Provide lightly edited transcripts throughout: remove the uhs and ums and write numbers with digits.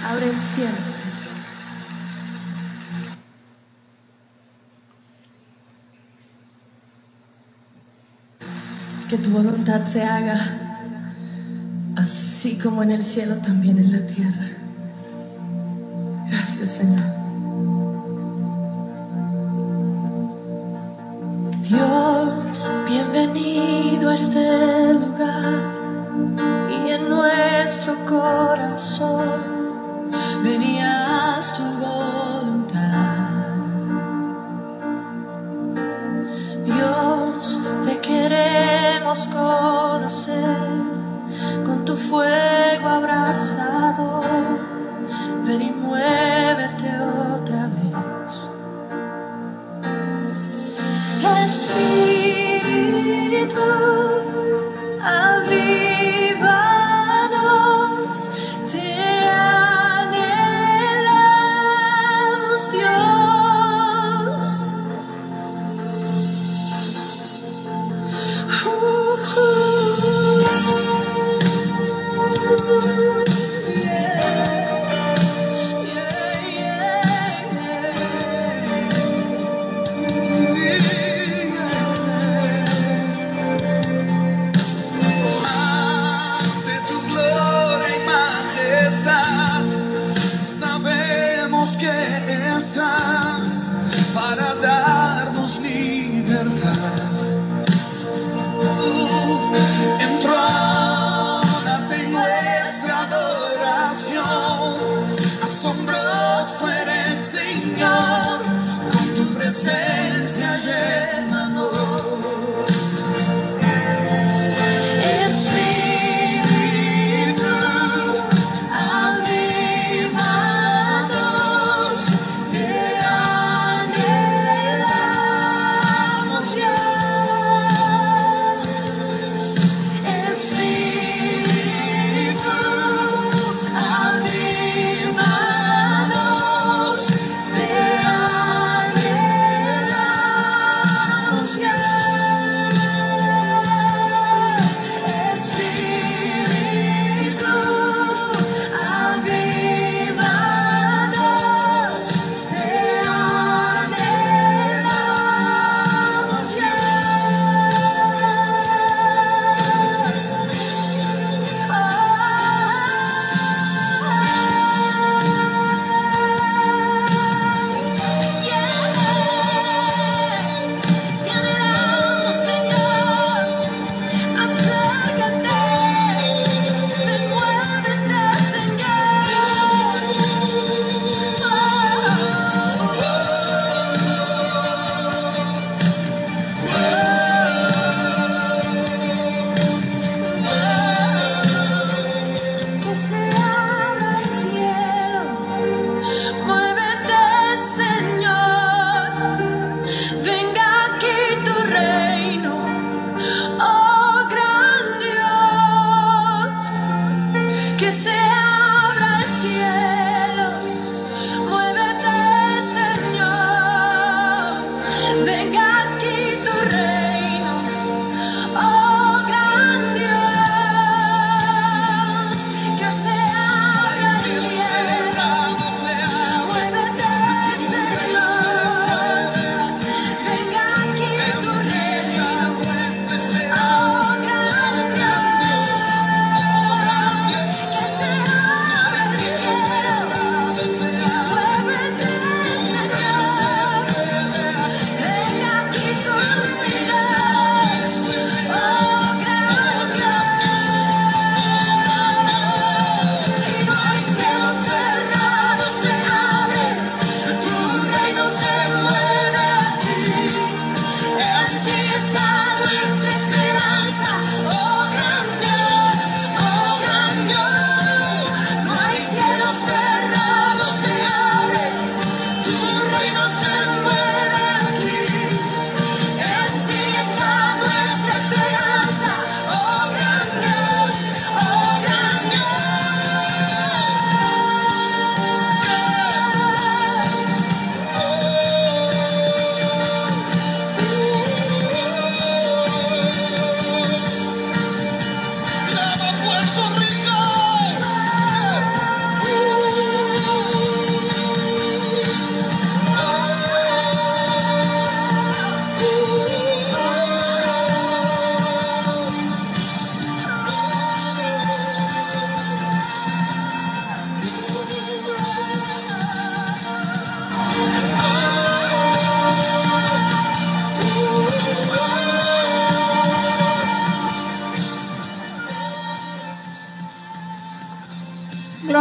Abre el cielo, Señor. Que tu voluntad se haga así como en el cielo, también en la tierra. Gracias, Señor. Dios, bienvenido a este lugar y en nuestro corazón venías tu voluntad. Dios, te queremos conocer con tu fuego abrasador. Ven y muévete otra vez. Espíritu, avívanos, te anhelamos, Dios.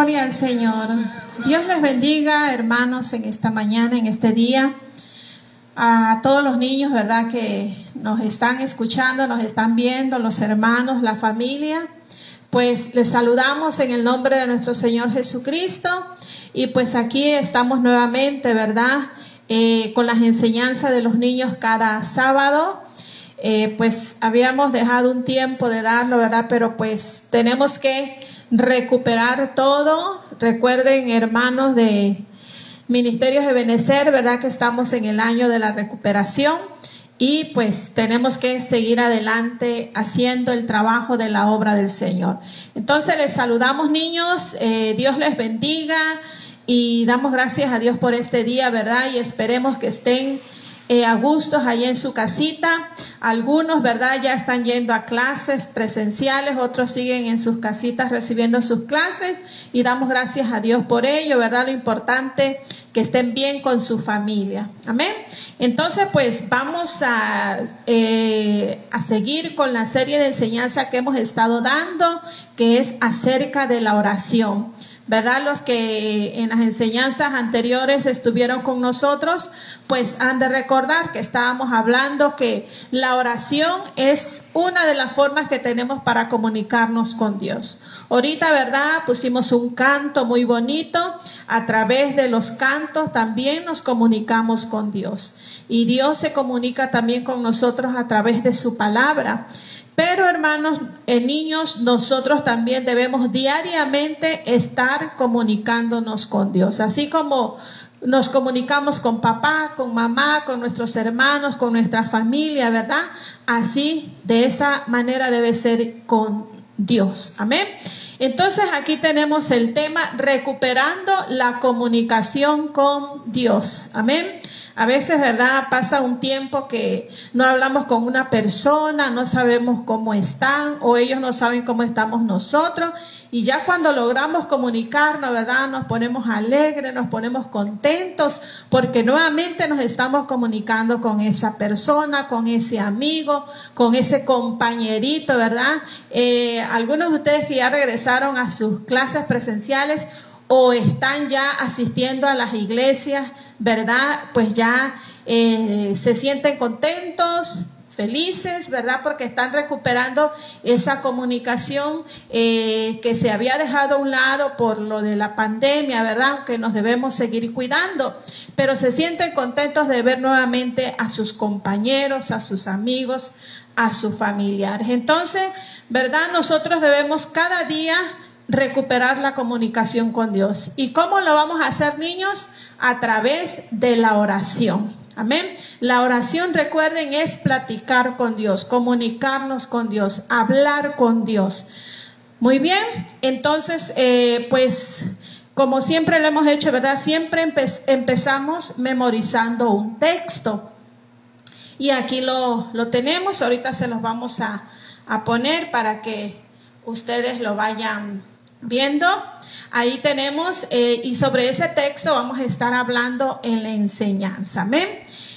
Gloria al Señor. Dios les bendiga, hermanos, en esta mañana, en este día. A todos los niños, ¿verdad?, que nos están escuchando, nos están viendo, los hermanos, la familia. Pues les saludamos en el nombre de nuestro Señor Jesucristo. Y pues aquí estamos nuevamente, ¿verdad?, con las enseñanzas de los niños cada sábado. Pues habíamos dejado un tiempo de darlo, ¿verdad?, pero pues tenemos que recuperar todo. Recuerden, hermanos de Ministerios de Ebenecer, ¿verdad?, que estamos en el año de la recuperación y pues tenemos que seguir adelante haciendo el trabajo de la obra del Señor. Entonces les saludamos, niños, Dios les bendiga y damos gracias a Dios por este día, ¿verdad? Y esperemos que estén a gustos allí en su casita. Algunos, ¿verdad?, ya están yendo a clases presenciales, otros siguen en sus casitas recibiendo sus clases y damos gracias a Dios por ello, ¿verdad? Lo importante que estén bien con su familia. Amén. Entonces, pues vamos a seguir con la serie de enseñanza que hemos estado dando, que es acerca de la oración. ¿Verdad? Los que en las enseñanzas anteriores estuvieron con nosotros, pues han de recordar que estábamos hablando que la oración es una de las formas que tenemos para comunicarnos con Dios. Ahorita, ¿verdad?, pusimos un canto muy bonito. A través de los cantos también nos comunicamos con Dios. Y Dios se comunica también con nosotros a través de su palabra. Pero, hermanos, niños, nosotros también debemos diariamente estar comunicándonos con Dios. Así como nos comunicamos con papá, con mamá, con nuestros hermanos, con nuestra familia, ¿verdad? Así, de esa manera debe ser con Dios. Amén. Entonces, aquí tenemos el tema recuperando la comunicación con Dios. Amén. A veces, ¿verdad?, pasa un tiempo que no hablamos con una persona, no sabemos cómo están o ellos no saben cómo estamos nosotros. Y ya cuando logramos comunicarnos, ¿verdad?, nos ponemos alegres, nos ponemos contentos porque nuevamente nos estamos comunicando con esa persona, con ese amigo, con ese compañerito, ¿verdad? Algunos de ustedes que ya regresaron a sus clases presenciales o están ya asistiendo a las iglesias, ¿verdad?, pues ya se sienten contentos, felices, ¿verdad?, porque están recuperando esa comunicación que se había dejado a un lado por lo de la pandemia, ¿verdad?, que nos debemos seguir cuidando, pero se sienten contentos de ver nuevamente a sus compañeros, a sus amigos, a sus familiares. Entonces, ¿verdad?, nosotros debemos cada día recuperar la comunicación con Dios. ¿Y cómo lo vamos a hacer, niños? A través de la oración. Amén. La oración, recuerden, es platicar con Dios, comunicarnos con Dios, hablar con Dios. Muy bien. Entonces, pues, como siempre lo hemos hecho, ¿verdad? Siempre empezamos memorizando un texto. Y aquí lo tenemos. Ahorita se los vamos a poner para que ustedes lo vayan viendo. Ahí tenemos, y sobre ese texto vamos a estar hablando en la enseñanza. Amén.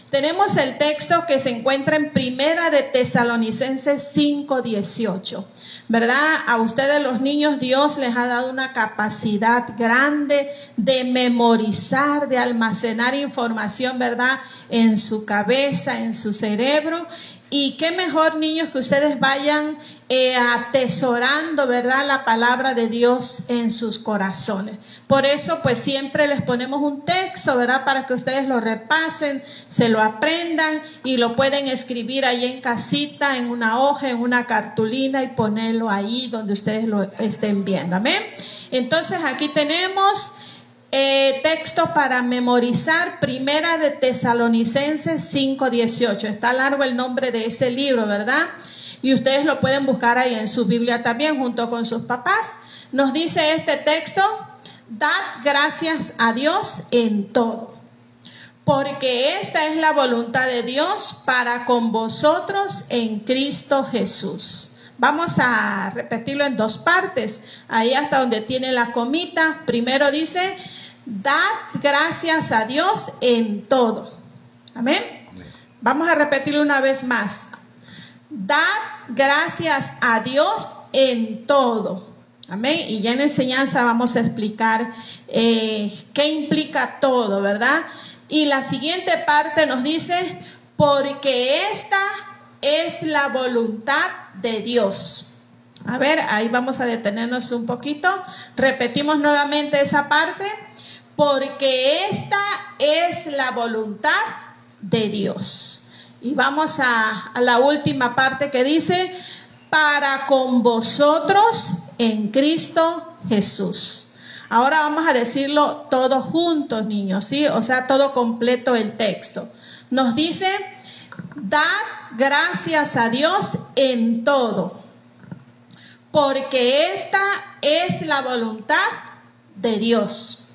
Tenemos el texto que se encuentra en Primera de Tesalonicenses 5:18. ¿Verdad? A ustedes, los niños, Dios les ha dado una capacidad grande de memorizar, de almacenar información, ¿verdad?, en su cabeza, en su cerebro. Y qué mejor, niños, que ustedes vayan atesorando, ¿verdad?, la palabra de Dios en sus corazones. Por eso, pues siempre les ponemos un texto, ¿verdad?, para que ustedes lo repasen, se lo aprendan y lo pueden escribir ahí en casita, en una hoja, en una cartulina y ponerlo ahí donde ustedes lo estén viendo. Amén. Entonces, aquí tenemos texto para memorizar, Primera de Tesalonicenses 5:18. Está largo el nombre de ese libro, ¿verdad? Y ustedes lo pueden buscar ahí en su Biblia también, junto con sus papás. Nos dice este texto: dad gracias a Dios en todo, porque esta es la voluntad de Dios para con vosotros en Cristo Jesús. Vamos a repetirlo en dos partes, ahí hasta donde tiene la comita. Primero dice: dad gracias a Dios en todo. Amén. Vamos a repetirlo una vez más. Dad gracias a Dios en todo. Amén. Y ya en enseñanza vamos a explicar qué implica todo, ¿verdad? Y la siguiente parte nos dice, porque esta es la voluntad de Dios. A ver, ahí vamos a detenernos un poquito. Repetimos nuevamente esa parte. Porque esta es la voluntad de Dios. Y vamos a la última parte que dice, para con vosotros en Cristo Jesús. Ahora vamos a decirlo todos juntos, niños, ¿sí? O sea, todo completo el texto. Nos dice, dad gracias a Dios en todo, porque esta es la voluntad de Dios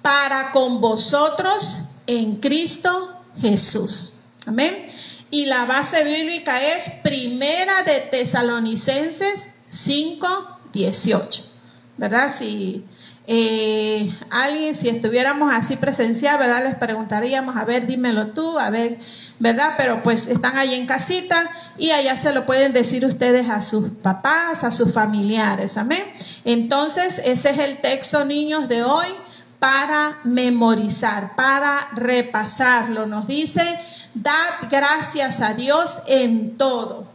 para con vosotros en Cristo Jesús. Amén. Y la base bíblica es Primera de Tesalonicenses 5:18. ¿Verdad? Si alguien, si estuviéramos así presencial, ¿verdad? Les preguntaríamos, a ver, dímelo tú, a ver, ¿verdad? Pero pues están ahí en casita y allá se lo pueden decir ustedes a sus papás, a sus familiares. Amén. Entonces, ese es el texto, niños, de hoy, para memorizar, para repasarlo. Nos dice, dad gracias a Dios en todo,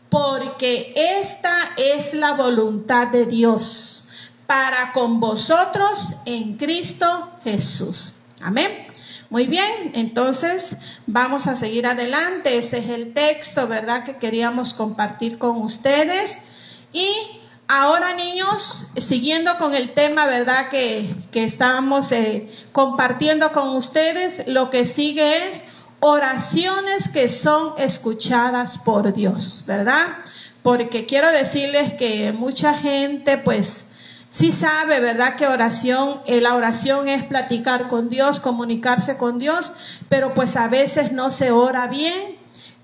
porque esta es la voluntad de Dios para con vosotros en Cristo Jesús. Amén. Muy bien, entonces vamos a seguir adelante. Ese es el texto, ¿verdad?, que queríamos compartir con ustedes. Y ahora, niños, siguiendo con el tema, ¿verdad?, que estábamos compartiendo con ustedes, lo que sigue es oraciones que son escuchadas por Dios, ¿verdad? Porque quiero decirles que mucha gente, pues, sí sabe, ¿verdad?, que la oración es platicar con Dios, comunicarse con Dios, pero pues a veces no se ora bien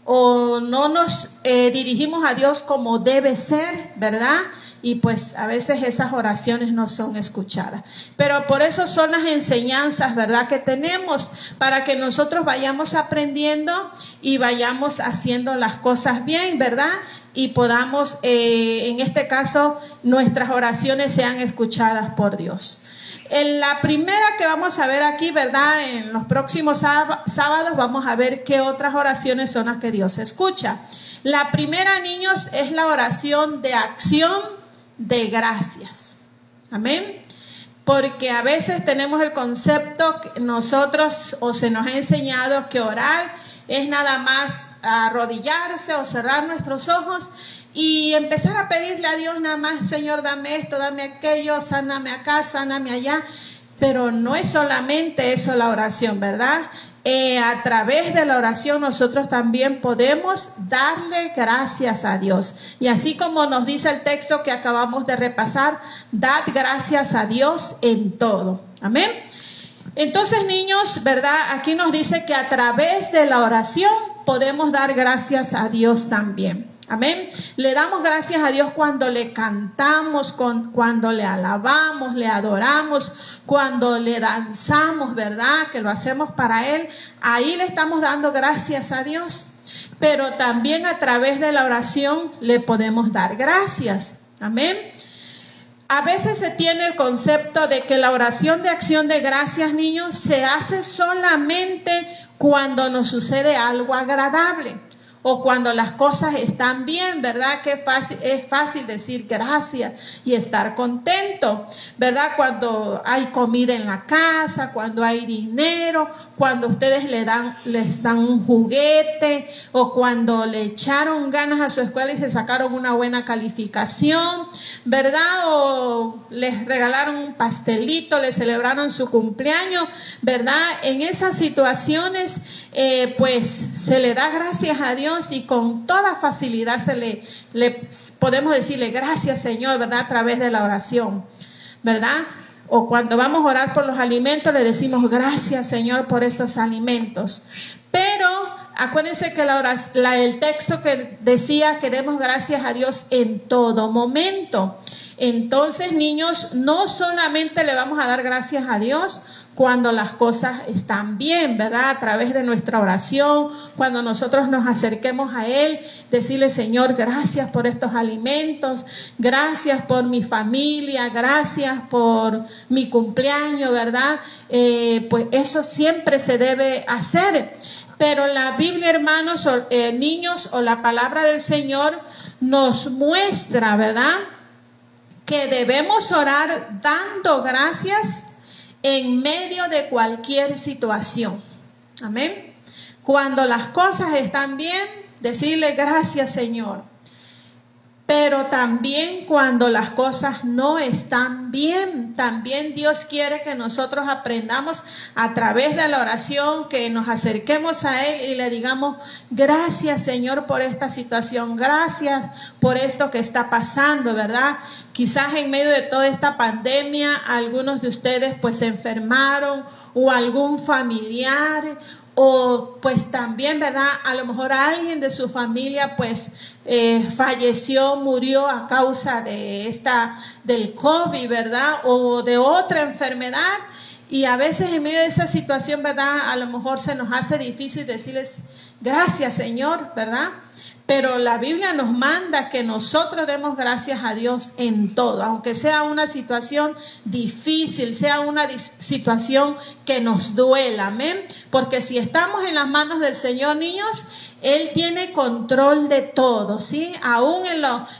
o no nos dirigimos a Dios como debe ser, ¿verdad? Y pues a veces esas oraciones no son escuchadas. Pero por eso son las enseñanzas, ¿verdad?, que tenemos, para que nosotros vayamos aprendiendo y vayamos haciendo las cosas bien, ¿verdad? Y podamos, en este caso, nuestras oraciones sean escuchadas por Dios. En la primera que vamos a ver aquí, ¿verdad?, en los próximos sábados vamos a ver qué otras oraciones son las que Dios escucha. La primera, niños, es la oración de acción de gracias. Amén. Porque a veces tenemos el concepto que nosotros, o se nos ha enseñado, que orar es nada más arrodillarse o cerrar nuestros ojos y empezar a pedirle a Dios nada más, Señor, dame esto, dame aquello, sáname acá, sáname allá. Pero no es solamente eso la oración, ¿verdad? A través de la oración nosotros también podemos darle gracias a Dios. Y así como nos dice el texto que acabamos de repasar, dad gracias a Dios en todo. Amén. Entonces, niños, ¿verdad? Aquí nos dice que a través de la oración podemos dar gracias a Dios también. Amén. Le damos gracias a Dios cuando le cantamos, cuando le alabamos, le adoramos, cuando le danzamos, ¿verdad?, que lo hacemos para Él. Ahí le estamos dando gracias a Dios. Pero también a través de la oración le podemos dar gracias. Amén. A veces se tiene el concepto de que la oración de acción de gracias, niños, se hace solamente cuando nos sucede algo agradable o cuando las cosas están bien, ¿verdad? Que es fácil decir gracias y estar contento, ¿verdad? Cuando hay comida en la casa, cuando hay dinero, cuando ustedes les dan un juguete, o cuando le echaron ganas a su escuela y se sacaron una buena calificación, ¿verdad? O les regalaron un pastelito, le celebraron su cumpleaños, ¿verdad? En esas situaciones, pues se le da gracias a Dios y con toda facilidad le podemos decirle gracias, Señor, ¿verdad?, a través de la oración, ¿verdad? O cuando vamos a orar por los alimentos, le decimos gracias, Señor, por estos alimentos. Pero acuérdense que el texto que decía que demos gracias a Dios en todo momento. Entonces, niños, no solamente le vamos a dar gracias a Dios cuando las cosas están bien, ¿verdad? A través de nuestra oración, cuando nosotros nos acerquemos a Él, decirle: Señor, gracias por estos alimentos, gracias por mi familia, gracias por mi cumpleaños, ¿verdad? Pues eso siempre se debe hacer. Pero la Biblia, hermanos, niños, o la palabra del Señor nos muestra, ¿verdad?, que debemos orar dando gracias en medio de cualquier situación. Amén. Cuando las cosas están bien, decirle: gracias, Señor. Pero también cuando las cosas no están bien, también Dios quiere que nosotros aprendamos a través de la oración, que nos acerquemos a Él y le digamos: gracias, Señor, por esta situación, gracias por esto que está pasando, ¿verdad? Quizás en medio de toda esta pandemia, algunos de ustedes pues se enfermaron, o algún familiar, o pues también, ¿verdad?, a lo mejor alguien de su familia pues falleció, murió a causa de del COVID, ¿verdad?, o de otra enfermedad. Y a veces en medio de esa situación, ¿verdad?, a lo mejor se nos hace difícil decirles: gracias, Señor, ¿verdad? Pero la Biblia nos manda que nosotros demos gracias a Dios en todo, aunque sea una situación difícil, sea una situación que nos duela, amén. Porque si estamos en las manos del Señor, niños, Él tiene control de todo, ¿sí? Aún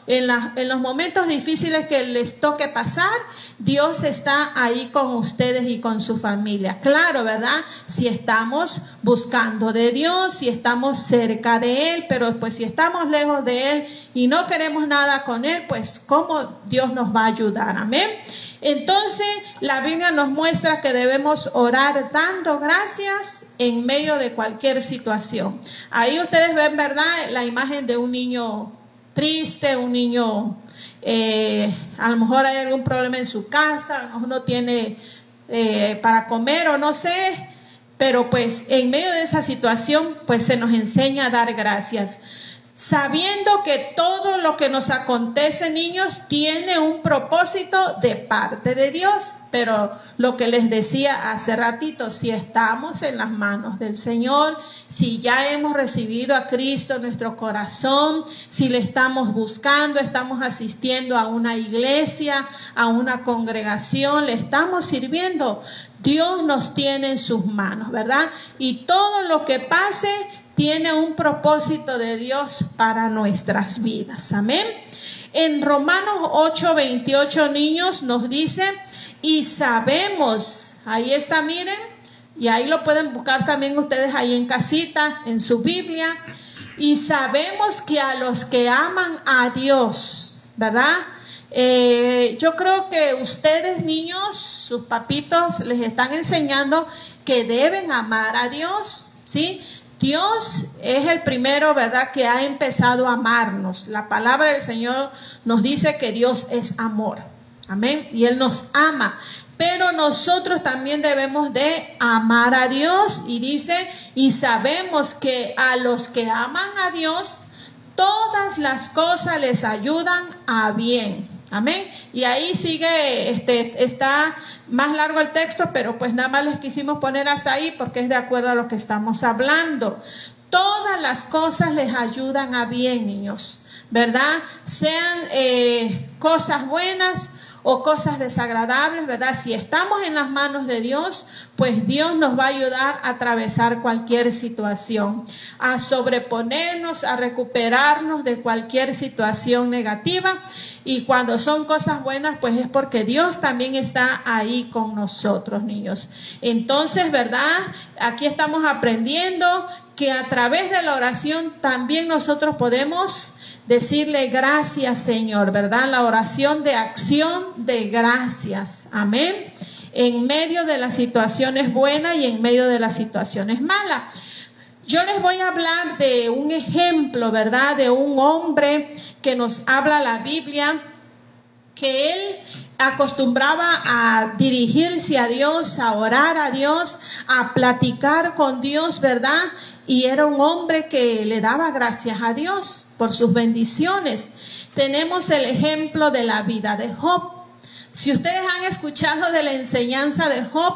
en los momentos difíciles que les toque pasar, Dios está ahí con ustedes y con su familia. Claro, ¿verdad? Si estamos buscando de Dios, si estamos cerca de Él, pero pues si estamos lejos de Él y no queremos nada con Él, pues ¿cómo Dios nos va a ayudar? Amén. Entonces la Biblia nos muestra que debemos orar dando gracias en medio de cualquier situación. Ahí ustedes ven, ¿verdad?, la imagen de un niño triste, un niño, a lo mejor hay algún problema en su casa, a lo mejor no tiene para comer o no sé, pero pues en medio de esa situación pues se nos enseña a dar gracias, sabiendo que todo lo que nos acontece, niños, tiene un propósito de parte de Dios. Pero lo que les decía hace ratito, si estamos en las manos del Señor, si ya hemos recibido a Cristo en nuestro corazón, si le estamos buscando, estamos asistiendo a una iglesia, a una congregación, le estamos sirviendo, Dios nos tiene en sus manos, ¿verdad? Y todo lo que pase tiene un propósito de Dios para nuestras vidas. Amén. En Romanos 8:28, niños, nos dice: y sabemos, ahí está, miren, y ahí lo pueden buscar también ustedes ahí en casita, en su Biblia. Y sabemos que a los que aman a Dios, ¿verdad? Yo creo que ustedes, niños, sus papitos les están enseñando que deben amar a Dios, ¿sí? Dios es el primero, ¿verdad?, que ha empezado a amarnos. La palabra del Señor nos dice que Dios es amor. Amén. Y Él nos ama. Pero nosotros también debemos de amar a Dios. Y dice: y sabemos que a los que aman a Dios, todas las cosas les ayudan a bien. Amén. Y ahí sigue, está más largo el texto, pero pues nada más les quisimos poner hasta ahí porque es de acuerdo a lo que estamos hablando. Todas las cosas les ayudan a bien, niños, ¿verdad? Sean cosas buenas o cosas desagradables, ¿verdad? Si estamos en las manos de Dios, pues Dios nos va a ayudar a atravesar cualquier situación, a sobreponernos, a recuperarnos de cualquier situación negativa. Y cuando son cosas buenas, pues es porque Dios también está ahí con nosotros, niños. Entonces, ¿verdad? Aquí estamos aprendiendo que a través de la oración también nosotros podemos decirle: gracias, Señor, ¿verdad? La oración de acción de gracias. Amén. En medio de las situaciones buenas y en medio de las situaciones malas. Yo les voy a hablar de un ejemplo, ¿verdad? De un hombre que nos habla la Biblia, que él acostumbraba a dirigirse a Dios, a orar a Dios, a platicar con Dios, ¿verdad? Y era un hombre que le daba gracias a Dios por sus bendiciones. Tenemos el ejemplo de la vida de Job. Si ustedes han escuchado de la enseñanza de Job,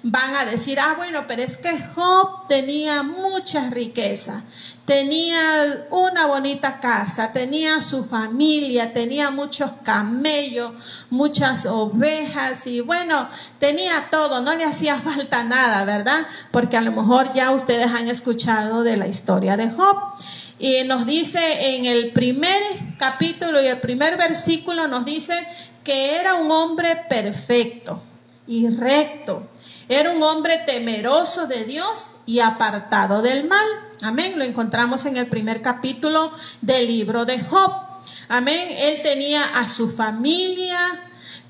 van a decir, bueno, pero es que Job tenía mucha riqueza, tenía una bonita casa, tenía su familia, tenía muchos camellos, muchas ovejas y bueno, tenía todo, no le hacía falta nada, ¿verdad? Porque a lo mejor ya ustedes han escuchado de la historia de Job. Y nos dice en el primer capítulo y el primer versículo nos dice que era un hombre perfecto y recto. Era un hombre temeroso de Dios y apartado del mal. Amén. Lo encontramos en el primer capítulo del libro de Job. Amén. Él tenía a su familia,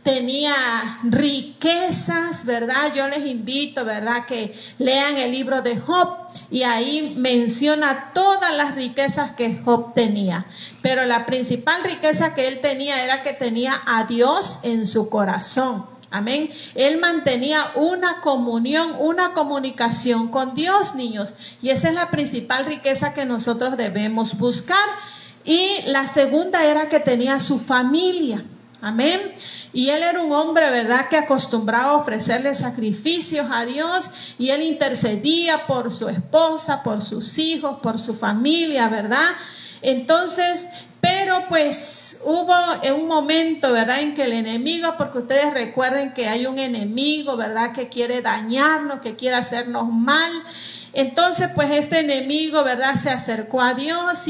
tenía riquezas, ¿verdad? Yo les invito, ¿verdad?, que lean el libro de Job y ahí menciona todas las riquezas que Job tenía. Pero la principal riqueza que él tenía era que tenía a Dios en su corazón. Amén. Él mantenía una comunión, una comunicación con Dios, niños. Y esa es la principal riqueza que nosotros debemos buscar. Y la segunda era que tenía su familia. Amén. Y él era un hombre, ¿verdad?, que acostumbraba a ofrecerle sacrificios a Dios y él intercedía por su esposa, por sus hijos, por su familia, ¿verdad? Entonces, pero pues hubo un momento, ¿verdad?, en que el enemigo, porque ustedes recuerden que hay un enemigo, ¿verdad?, que quiere dañarnos, que quiere hacernos mal. Entonces, pues este enemigo, ¿verdad?, se acercó a Dios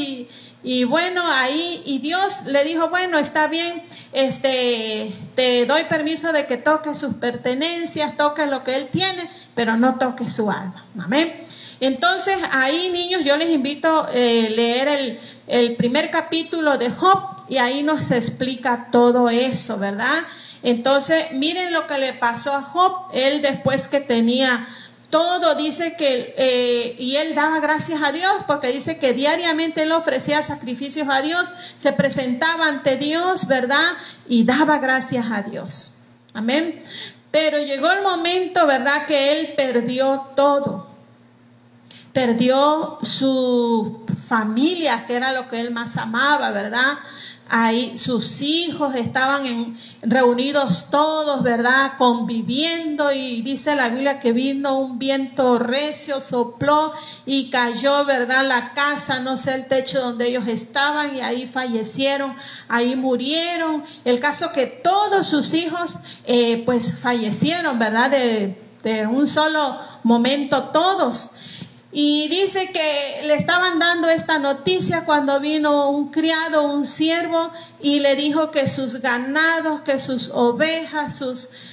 y bueno, ahí, y Dios le dijo, bueno, está bien, te doy permiso de que toques sus pertenencias, toques lo que él tiene, pero no toques su alma. Amén. Entonces, ahí, niños, yo les invito a leer el primer capítulo de Job y ahí nos explica todo eso, ¿verdad? Entonces, miren lo que le pasó a Job. Él, después que tenía todo, dice que, y él daba gracias a Dios, porque dice que diariamente él ofrecía sacrificios a Dios, se presentaba ante Dios, ¿verdad? Y daba gracias a Dios. Amén. Pero llegó el momento, ¿verdad?, que él perdió todo. Perdió su familia, que era lo que él más amaba, ¿verdad? Ahí sus hijos estaban reunidos todos, ¿verdad?, conviviendo, y dice la Biblia que vino un viento recio, sopló y cayó, ¿verdad?, la casa, no sé, el techo donde ellos estaban, y ahí fallecieron, ahí murieron. El caso que todos sus hijos pues fallecieron, ¿verdad?, de un solo momento todos. Y dice que le estaban dando esta noticia cuando vino un criado, un siervo, y le dijo que sus ganados, que sus ovejas,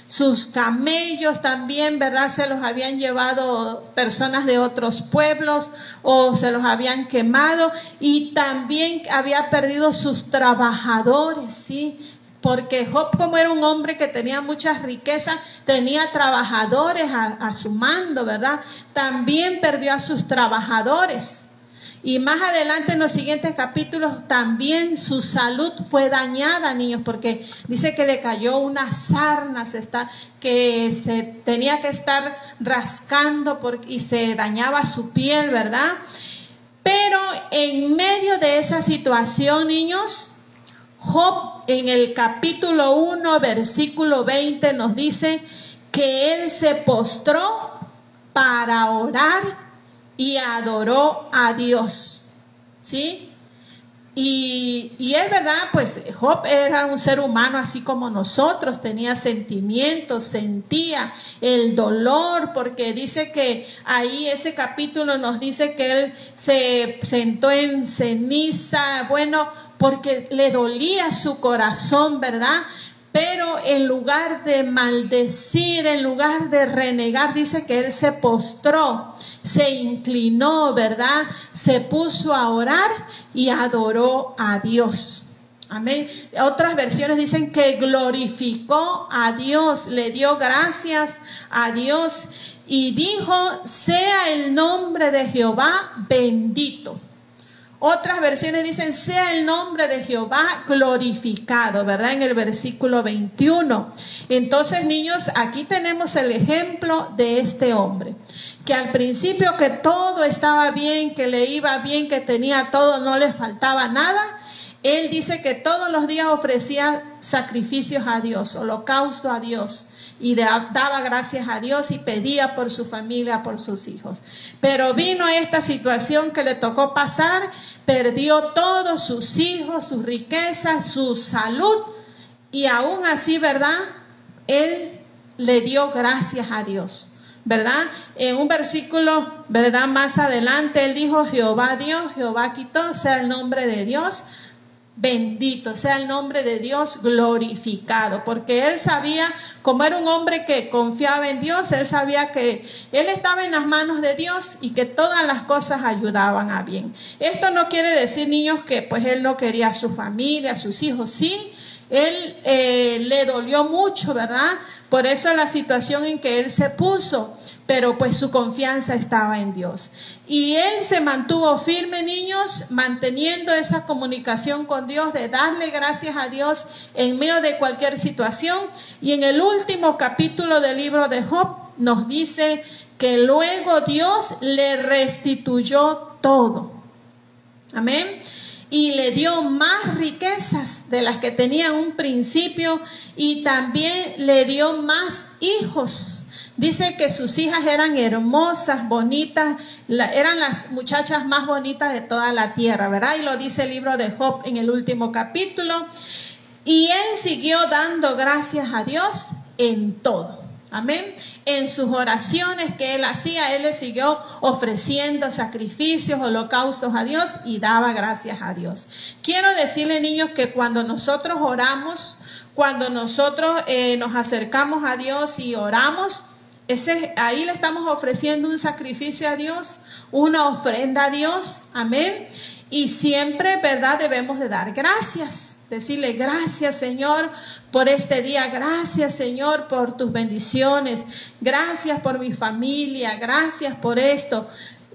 sus camellos también, ¿verdad?, se los habían llevado personas de otros pueblos o se los habían quemado, y también había perdido sus trabajadores, ¿sí? Porque Job, como era un hombre que tenía muchas riquezas, tenía trabajadores a su mando, ¿verdad? También perdió a sus trabajadores. Y más adelante en los siguientes capítulos también su salud fue dañada, niños, porque dice que le cayó una sarna, que se tenía que estar rascando y se dañaba su piel, ¿verdad? Pero en medio de esa situación, niños, Job en el capítulo 1, versículo 20 nos dice que él se postró para orar y adoró a Dios, ¿sí? Y él, ¿verdad? Pues Job era un ser humano así como nosotros, tenía sentimientos, sentía el dolor, porque dice que ahí ese capítulo nos dice que él se sentó en ceniza, bueno, porque le dolía su corazón, ¿verdad? Pero en lugar de maldecir, en lugar de renegar, dice que él se postró, se inclinó, ¿verdad? Se puso a orar y adoró a Dios. Amén. Otras versiones dicen que glorificó a Dios, le dio gracias a Dios y dijo, sea el nombre de Jehová bendito. Otras versiones dicen, sea el nombre de Jehová glorificado, ¿verdad? En el versículo 21. Entonces, niños, aquí tenemos el ejemplo de este hombre, que al principio que todo estaba bien, que le iba bien, que tenía todo, no le faltaba nada. Él dice que todos los días ofrecía sacrificios a Dios, holocausto a Dios, y daba gracias a Dios y pedía por su familia, por sus hijos. Pero vino esta situación que le tocó pasar, perdió todos sus hijos, sus riquezas, su salud, y aún así, ¿verdad? Él le dio gracias a Dios, ¿verdad? En un versículo, ¿verdad? Más adelante él dijo: Jehová dio, Jehová quitó, sea el nombre de Dios bendito, sea el nombre de Dios glorificado, porque él sabía, como era un hombre que confiaba en Dios, él sabía que él estaba en las manos de Dios y que todas las cosas ayudaban a bien. Esto no quiere decir, niños, que pues él no quería a su familia, a sus hijos. Sí, él le dolió mucho, ¿verdad? Por eso la situación en que él se puso, pero pues su confianza estaba en Dios. Y él se mantuvo firme, niños, manteniendo esa comunicación con Dios, de darle gracias a Dios en medio de cualquier situación. Y en el último capítulo del libro de Job nos dice que luego Dios le restituyó todo. Amén. Y le dio más riquezas de las que tenía en un principio, y también le dio más hijos. Dice que sus hijas eran hermosas, bonitas, eran las muchachas más bonitas de toda la tierra, ¿verdad? Y lo dice el libro de Job en el último capítulo. Y él siguió dando gracias a Dios en todo. Amén. En sus oraciones que él hacía, él le siguió ofreciendo sacrificios, holocaustos a Dios, y daba gracias a Dios. Quiero decirle, niños, que cuando nosotros oramos, cuando nosotros nos acercamos a Dios y oramos, ahí le estamos ofreciendo un sacrificio a Dios, una ofrenda a Dios. Amén. Y siempre, ¿verdad?, debemos de dar gracias. Decirle: gracias, Señor, por este día. Gracias, Señor, por tus bendiciones. Gracias por mi familia. Gracias por esto.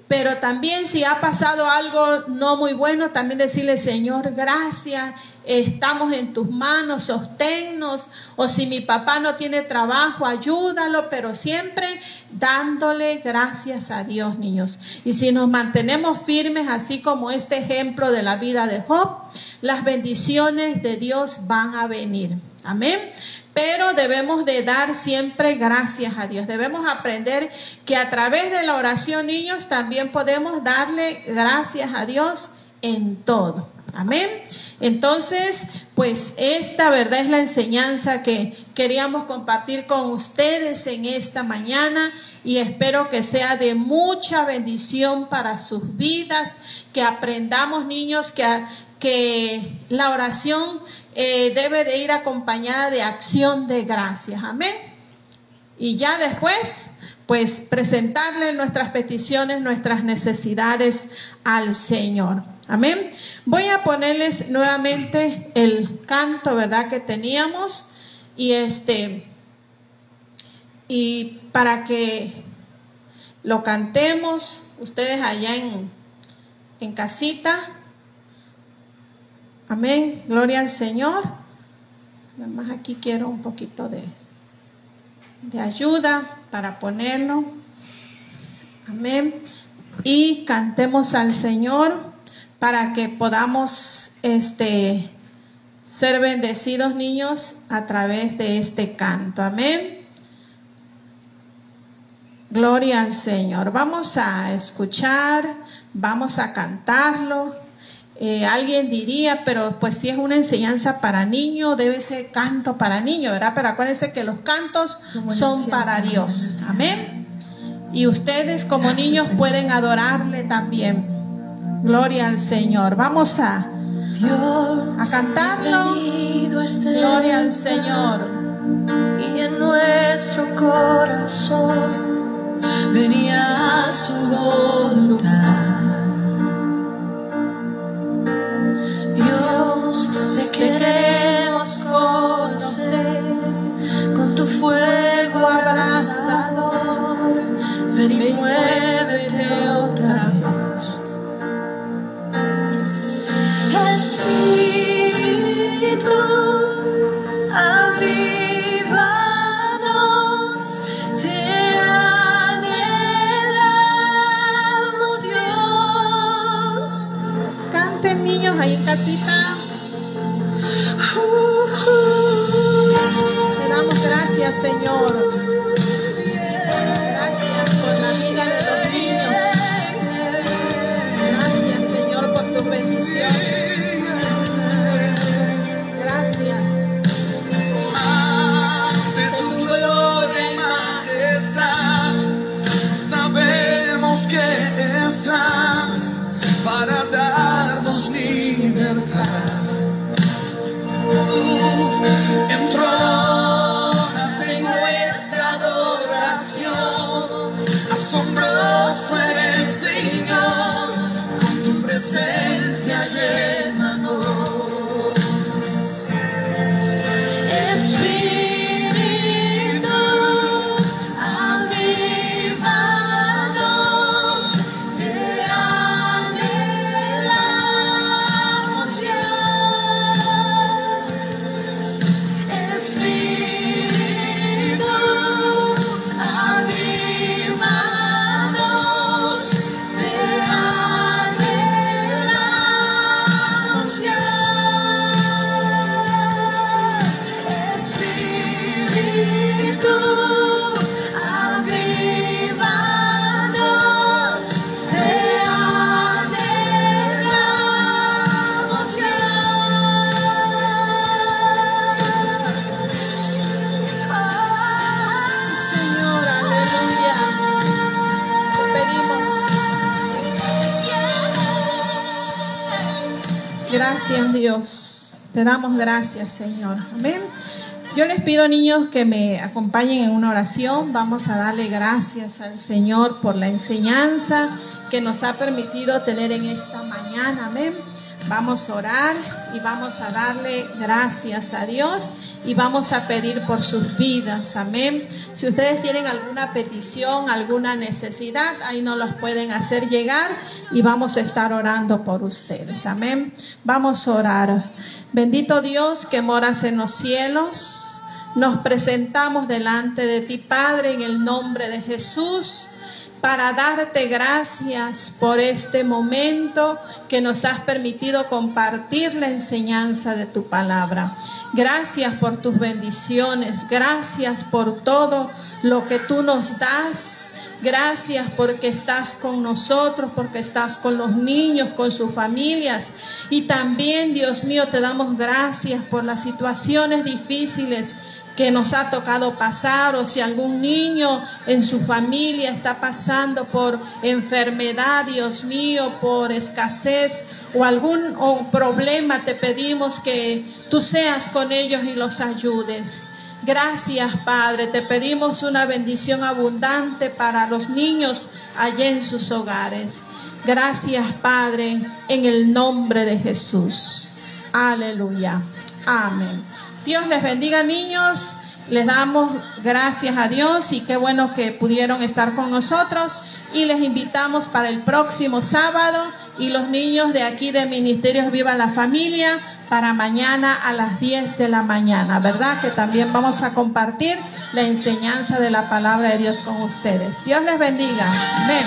Pero también, si ha pasado algo no muy bueno, también decirle: Señor, gracias, estamos en tus manos, sosténnos. O si mi papá no tiene trabajo, ayúdalo, pero siempre dándole gracias a Dios, niños. Y si nos mantenemos firmes, así como este ejemplo de la vida de Job, las bendiciones de Dios van a venir. Amén. Pero debemos de dar siempre gracias a Dios. Debemos aprender que a través de la oración, niños, también podemos darle gracias a Dios en todo. Amén. Entonces, pues esta verdad es la enseñanza que queríamos compartir con ustedes en esta mañana, y espero que sea de mucha bendición para sus vidas, que aprendamos, niños, que la oración debe de ir acompañada de acción de gracias. Amén. Y ya después, pues, presentarle nuestras peticiones, nuestras necesidades al Señor. Amén. Voy a ponerles nuevamente el canto, ¿verdad?, que teníamos, y para que lo cantemos ustedes allá en casita. Amén. Gloria al Señor. Nada más aquí quiero un poquito de ayuda para ponerlo. Amén. Y cantemos al Señor para que podamos ser bendecidos, niños, a través de este canto. Amén. Gloria al Señor. Vamos a escuchar, vamos a cantarlo. Alguien diría, pero pues si es una enseñanza para niños, debe ser canto para niños, ¿verdad? Pero acuérdense que los cantos son para Dios. Amén. Y ustedes como niños pueden adorarle también. Gloria al Señor. Vamos a cantarlo. Gloria al Señor. Y en nuestro corazón venía su voluntad. Dios, te queremos conocer con tu fuego abrasador. Ven y muévete otra vez. Espíritu, avívanos, te anhelamos, Dios. Canten, niños, ahí en casita. Gracias, Señor. Gracias por la vida de los niños. Gracias, Señor, por tus bendiciones. Gracias. Ante tu gloria y majestad, sabemos que estás para darnos libertad. Entrónate en nuestra adoración. Asombroso eres, Señor, con tu presencia llénanos. Espíritu, avívanos, te anhelamos ya. Espíritu, avívanos, te anhelamos ya. Espíritu, avívanos, te anhelamos ya. Señor, aleluya. Te pedimos. Gracias, Dios. Te damos gracias, Señor. Amén. Yo les pido, niños, que me acompañen en una oración. Vamos a darle gracias al Señor por la enseñanza que nos ha permitido tener en esta mañana. Amén. Vamos a orar y vamos a darle gracias a Dios y vamos a pedir por sus vidas. Amén. Si ustedes tienen alguna petición, alguna necesidad, ahí nos los pueden hacer llegar y vamos a estar orando por ustedes. Amén. Vamos a orar. Bendito Dios que moras en los cielos, nos presentamos delante de ti, Padre, en el nombre de Jesús, para darte gracias por este momento que nos has permitido compartir la enseñanza de tu palabra. Gracias por tus bendiciones, gracias por todo lo que tú nos das. Gracias porque estás con nosotros, porque estás con los niños, con sus familias. Y también, Dios mío, te damos gracias por las situaciones difíciles que nos ha tocado pasar, o si algún niño en su familia está pasando por enfermedad, Dios mío, por escasez o algún problema, te pedimos que tú seas con ellos y los ayudes. Gracias, Padre, te pedimos una bendición abundante para los niños allá en sus hogares. Gracias, Padre, en el nombre de Jesús. Aleluya. Amén. Dios les bendiga, niños. Les damos gracias a Dios y qué bueno que pudieron estar con nosotros. Y les invitamos para el próximo sábado y los niños de aquí de Ministerios Viva la Familia para mañana a las 10 de la mañana, ¿verdad? Que también vamos a compartir la enseñanza de la palabra de Dios con ustedes. Dios les bendiga. Amén.